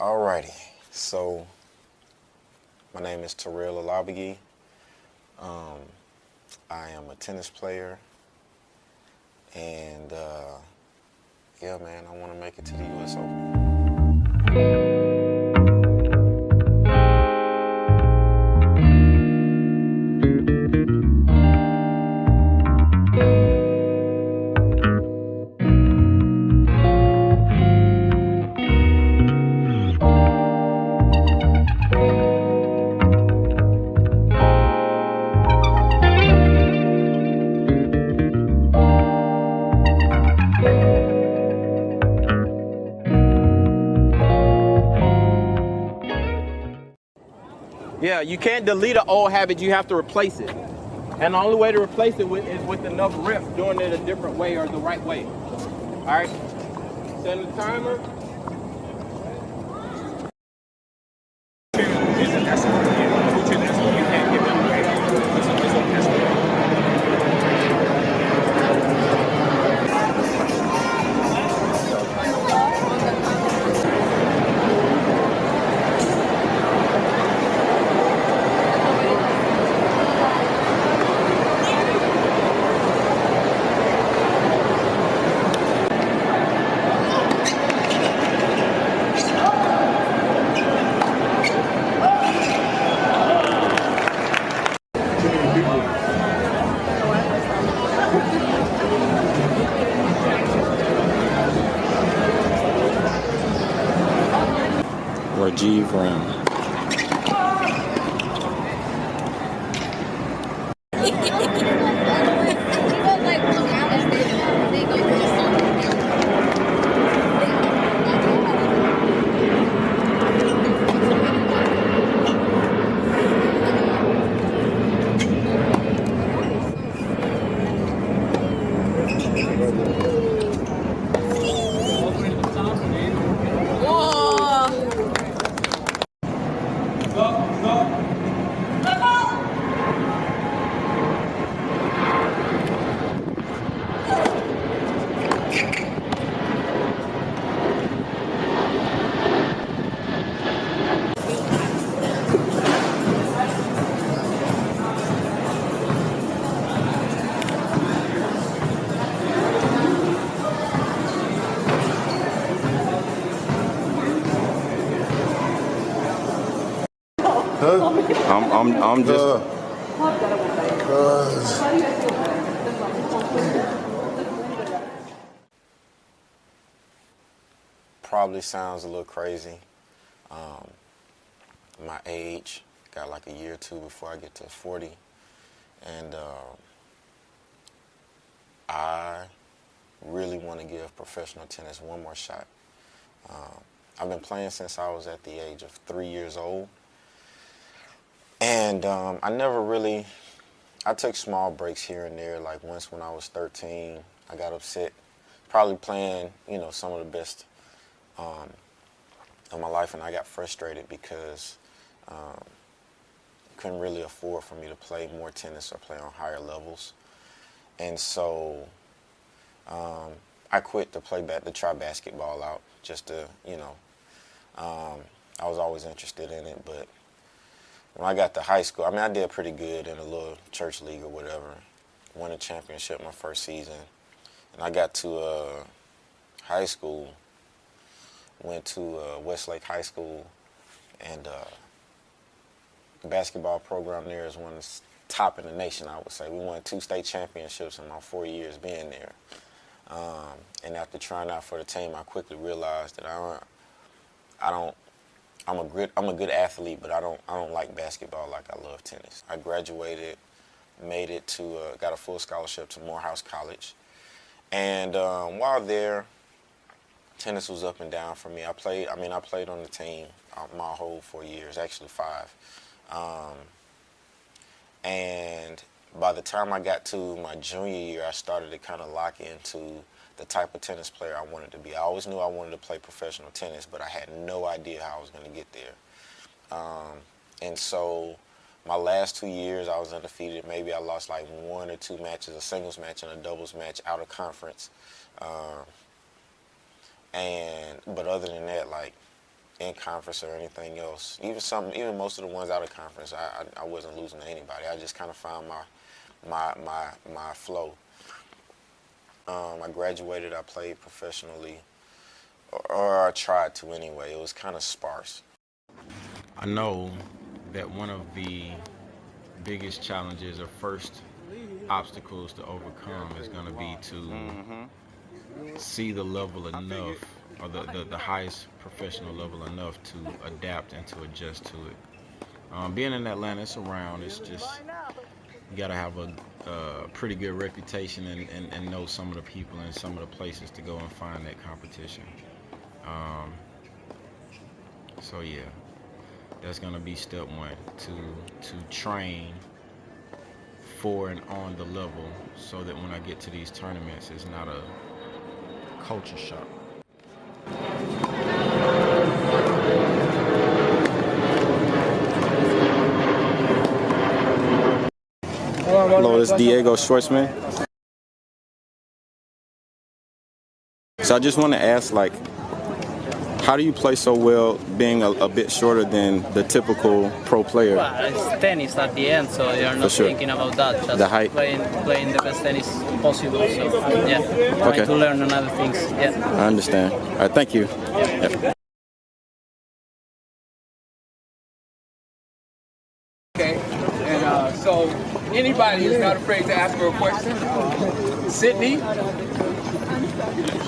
Alrighty, so my name is Terrell Olagbegi. I am a tennis player, and yeah, man, I want to make it to the U.S. Open. Yeah, you can't delete an old habit, you have to replace it. And the only way to replace it is with enough reps, doing it a different way or the right way. All right, set the timer. Rajiv Ram. I'm just. Probably sounds a little crazy. My age, got like a year or two before I get to 40, and I really want to give professional tennis one more shot. I've been playing since I was at the age of 3 years old. And I took small breaks here and there. Like once when I was 13, I got upset, probably playing, some of the best of my life, and I got frustrated because couldn't really afford for me to play more tennis or play on higher levels. And so I quit to try basketball out, just to, I was always interested in it, but when I got to high school, I did pretty good in a little church league or whatever. Won a championship my first season. And I got to high school, went to Westlake High School, and the basketball program there is one of the top in the nation, I would say. We won 2 state championships in my 4 years being there. And after trying out for the team, I quickly realized that I'm a good athlete, but I don't like basketball like I love tennis. I graduated, made it to got a full scholarship to Morehouse College, and while there, tennis was up and down for me. I played on the team my whole 4 years, actually 5, and by the time I got to my junior year, I started to kind of lock into the type of tennis player I wanted to be. I always knew I wanted to play professional tennis, but I had no idea how I was going to get there. And so my last 2 years, I was undefeated. Maybe I lost like 1 or 2 matches, a singles match and a doubles match out of conference. But other than that, like, in conference or anything else. Even most of the ones out of conference, I wasn't losing to anybody. I just kind of found my flow. I graduated. I played professionally, or I tried to anyway. It was kind of sparse. I know that one of the biggest challenges or first obstacles to overcome is going to be to see the level enough, or the highest professional level enough to adapt and to adjust to it. Being in Atlanta, it's around, it's just, you got to have a pretty good reputation and know some of the people and some of the places to go and find that competition. So yeah, that's going to be step one, to train for and on the level, so that when I get to these tournaments, it's not a culture shock. Hello, this is Diego Schwartzman. So I just want to ask, like, how do you play so well being a bit shorter than the typical pro player? Well, it's tennis at the end, so you're not thinking about that. Just the height. Playing the best tennis possible. So yeah, trying to learn on other things. Yeah. I understand. All right, thank you. Yep. Okay, and so anybody is not afraid to ask her a question. Sydney?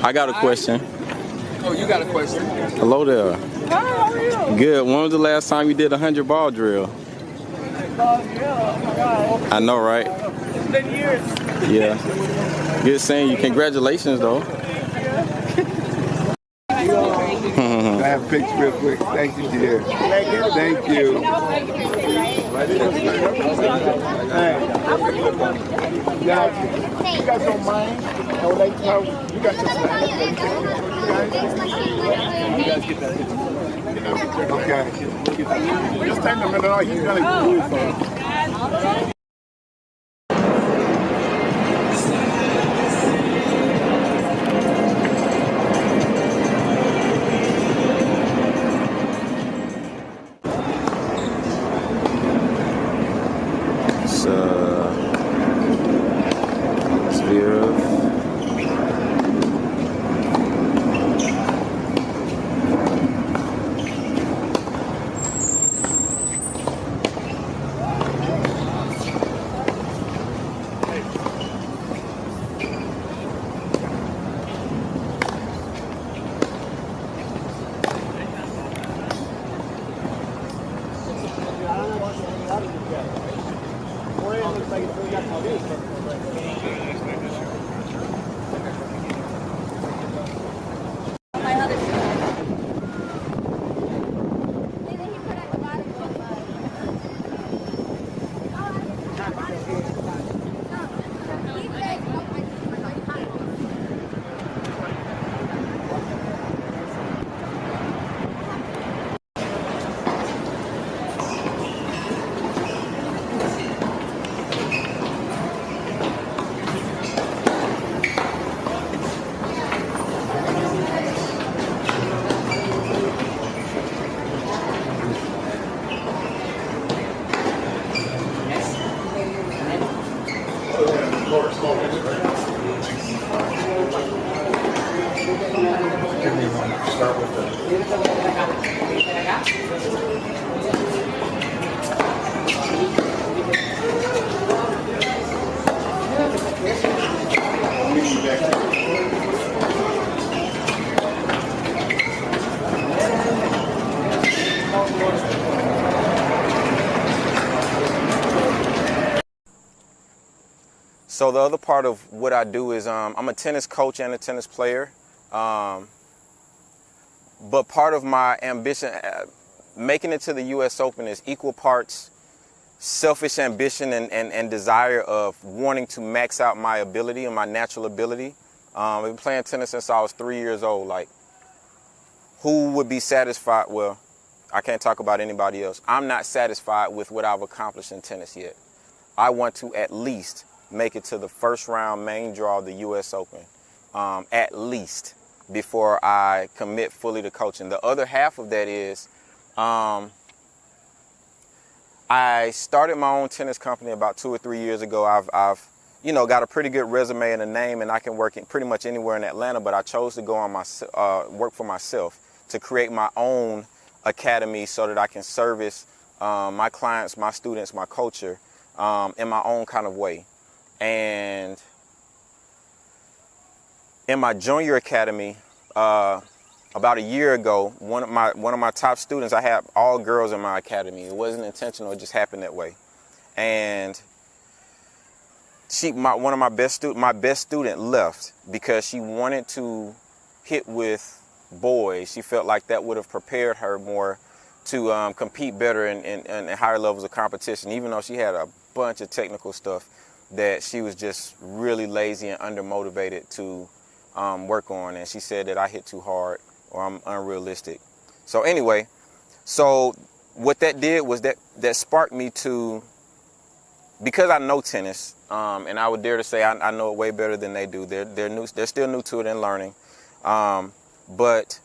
I got a question. Oh, you got a question? Hello there. Hi, how are you? Good. When was the last time you did a 100-ball drill? Oh my God. I know, right? It's been years. Yeah. Good seeing you. Congratulations, though. Can I have a picture real quick? Thank you, dear. Thank you. Now, you guys don't mind? I would like to have, you guys just you guys get that picture. Okay. Just take a minute off. He's going to do it for us. So the other part of what I do is I'm a tennis coach and a tennis player. But part of my ambition, making it to the U.S. Open, is equal parts selfish ambition and desire of wanting to max out my ability and my natural ability. I've been playing tennis since I was 3 years old. Like, who would be satisfied? Well, I can't talk about anybody else. I'm not satisfied with what I've accomplished in tennis yet. I want to at least make it to the first round main draw of the U.S. Open, at least. before I commit fully to coaching. The other half of that is I started my own tennis company about 2 or 3 years ago. I've you know, got a pretty good resume and a name, and I can work in pretty much anywhere in Atlanta, but I chose to go on work for myself to create my own academy so that I can service my clients, my students, my culture in my own kind of way. And in my junior academy, about a year ago, one of my top students, I had all girls in my academy. It wasn't intentional; it just happened that way. And one of my best student left because she wanted to hit with boys. She felt like that would have prepared her more to compete better in higher levels of competition, even though she had a bunch of technical stuff that she was just really lazy and undermotivated to work on. And she said that I hit too hard or I'm unrealistic. So anyway, so what that did was that sparked me to, because I know tennis, and I would dare to say I know it way better than they do. They're still new to it and learning, but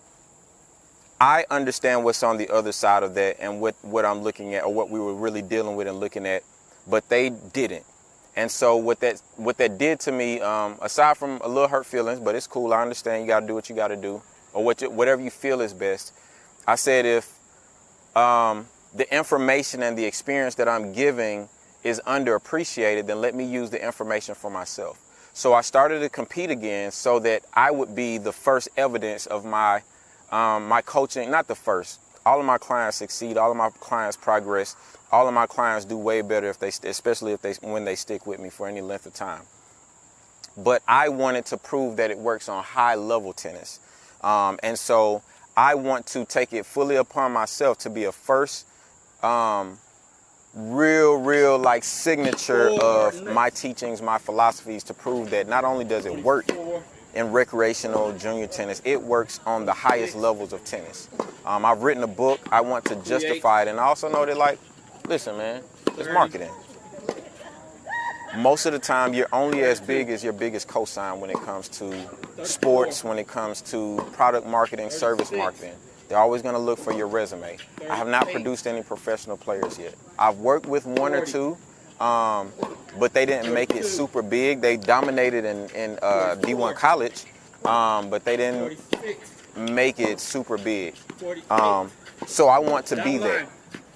I understand what's on the other side of that and what I'm looking at, or what we were really dealing with and looking at, but they didn't. And so what that did to me, aside from a little hurt feelings, but it's cool. I understand you got to do what you got to do, or whatever you feel is best. I said if the information and the experience that I'm giving is underappreciated, then let me use the information for myself. So I started to compete again so that I would be the first evidence of my coaching, not the first. All of my clients succeed. All of my clients progress. All of my clients do way better especially when they stick with me for any length of time. But I wanted to prove that it works on high level tennis. And so I want to take it fully upon myself to be a first real like signature of my teachings, my philosophies, to prove that not only does it work in recreational junior tennis, it works on the highest levels of tennis. I've written a book. I want to justify it, and I also know that, like, listen, man, it's marketing. Most of the time, you're only as big as your biggest cosign when it comes to sports, when it comes to product marketing, service marketing. They're always going to look for your resume. I have not produced any professional players yet. I've worked with one or two, but they didn't make it super big. They dominated in D1 college, but they didn't make it super big. So I want to be that.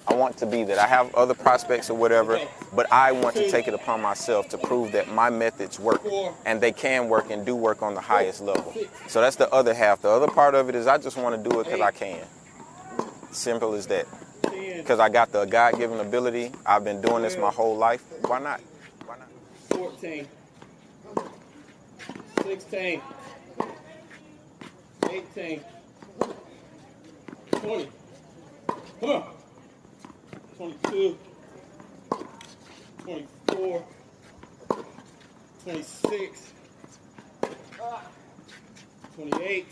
I want to be that. I have other prospects or whatever, but I want to take it upon myself to prove that my methods work, and they can work and do work on the highest level. So that's the other half. The other part of it is I just want to do it because I can. Simple as that. Because I got the God-given ability. I've been doing this my whole life. Why not? Why not? 14, 16, 18, 20. Come on. 22, 24, 26, 28,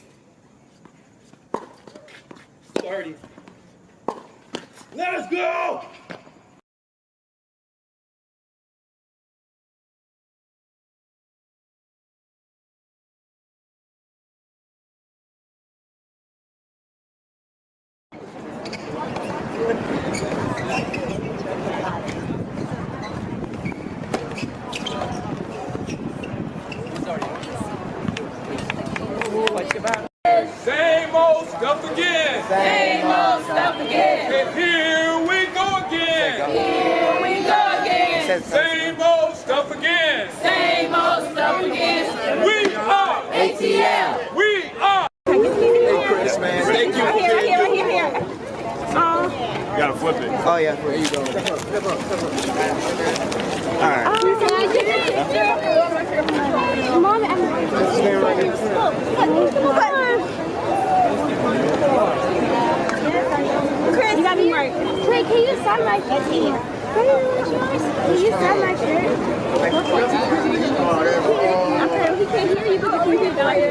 30. Let's go! Same old stuff again. Same old stuff again. And here we go again. Here we go again. Same old stuff again. Same old stuff again. We are ATL. We are. Hey, Chris, man. Thank you. Right here. You gotta flip it. Oh, yeah. There you go. All right. Mom and Chris, you got me right. Wait, can you sign my shirt? Can you sign my shirt? Okay, we can't hear you, but we can hear you.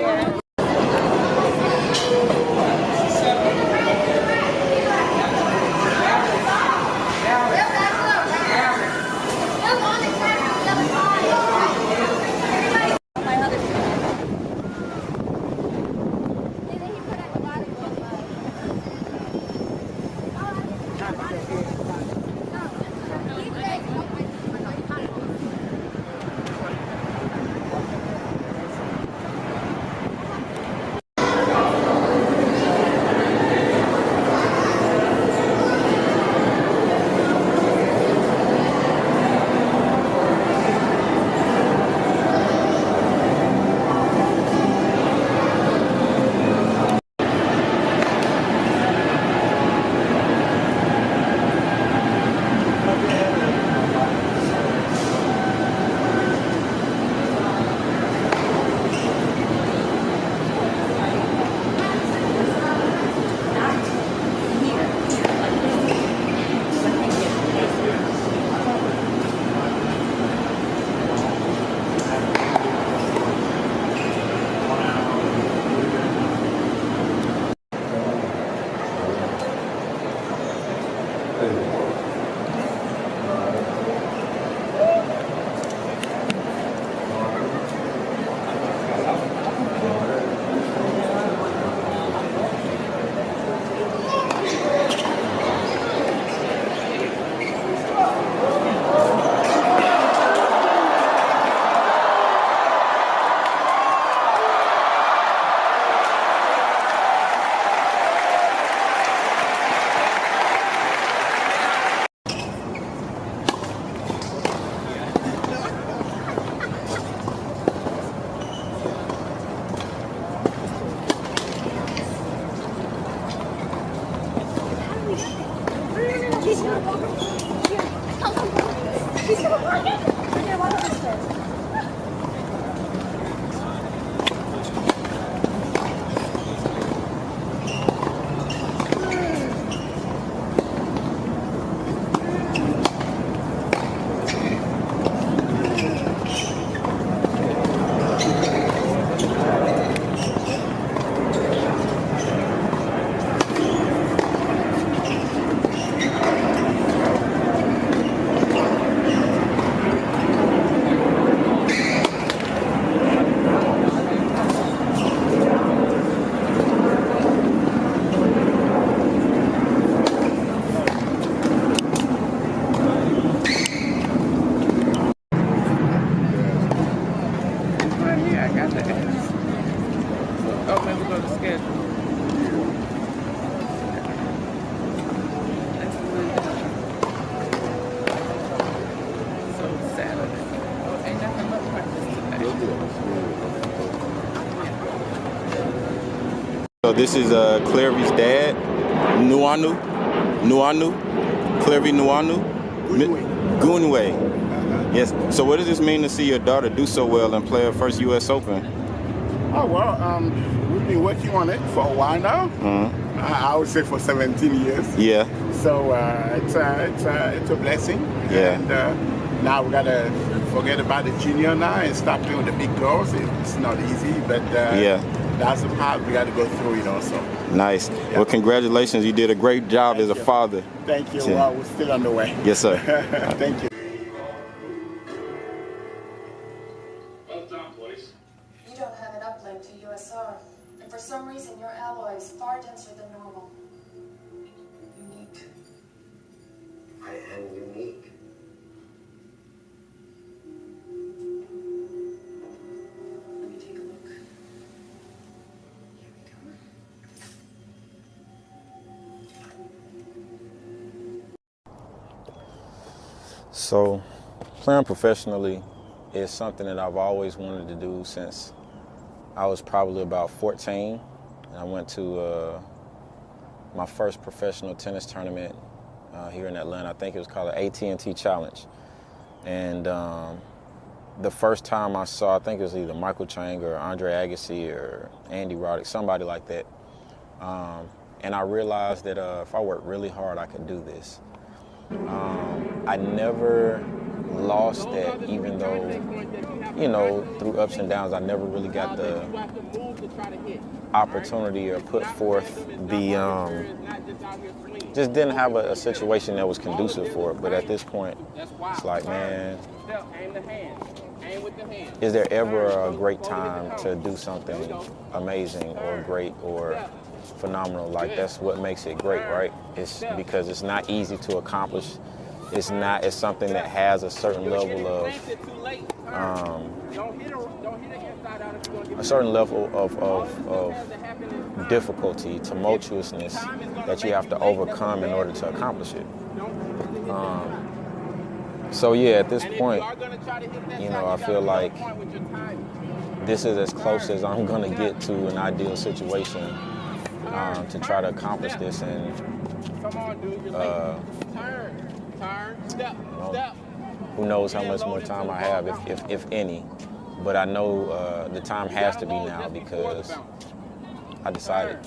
I got to ask. Oh, man, we go to schedule. That's Monday. So Saturday. Oh, ain't nothing but practice today. So this is Clary's dad, Nuanu, Clary Nuanu, Goonway. Yes. So what does this mean to see your daughter do so well and play her first U.S. Open? Oh, well, we've been working on it for a while now. Mm-hmm. I would say for 17 years. Yeah. So it's a blessing. Yeah. And now we got to forget about the junior now and start playing with the big girls. It's not easy, but yeah. That's the path we got to go through, so. Nice. Yeah. Well, congratulations. You did a great job as a father. Thank you. Yeah. Well, we're still on the way. Yes, sir. Thank you. Well done, boys. You don't have an uplink to USR, and for some reason your alloy is far denser than normal. Unique. I am unique. Let me take a look. So, playing professionally is something that I've always wanted to do since I was probably about 14. And I went to my first professional tennis tournament here in Atlanta. I think it was called the AT&T Challenge. And the first time I saw, I think it was either Michael Chang or Andre Agassi or Andy Roddick, somebody like that. And I realized that if I worked really hard, I could do this. I never lost that, even though, through ups and downs, I never really got the opportunity or put forth the, just didn't have a situation that was conducive for it. But at this point, it's like, man, is there ever a great time to do something amazing or great or phenomenal? Like, that's what makes it great, right? It's because it's not easy to accomplish. It's something that has a certain level of difficulty, tumultuousness that you have to overcome in order to accomplish it. So yeah, at this point, I feel like this is as close as I'm gonna get to an ideal situation to try to accomplish this. And who knows how much more time I have, if any. But I know the time has to be now because I decided.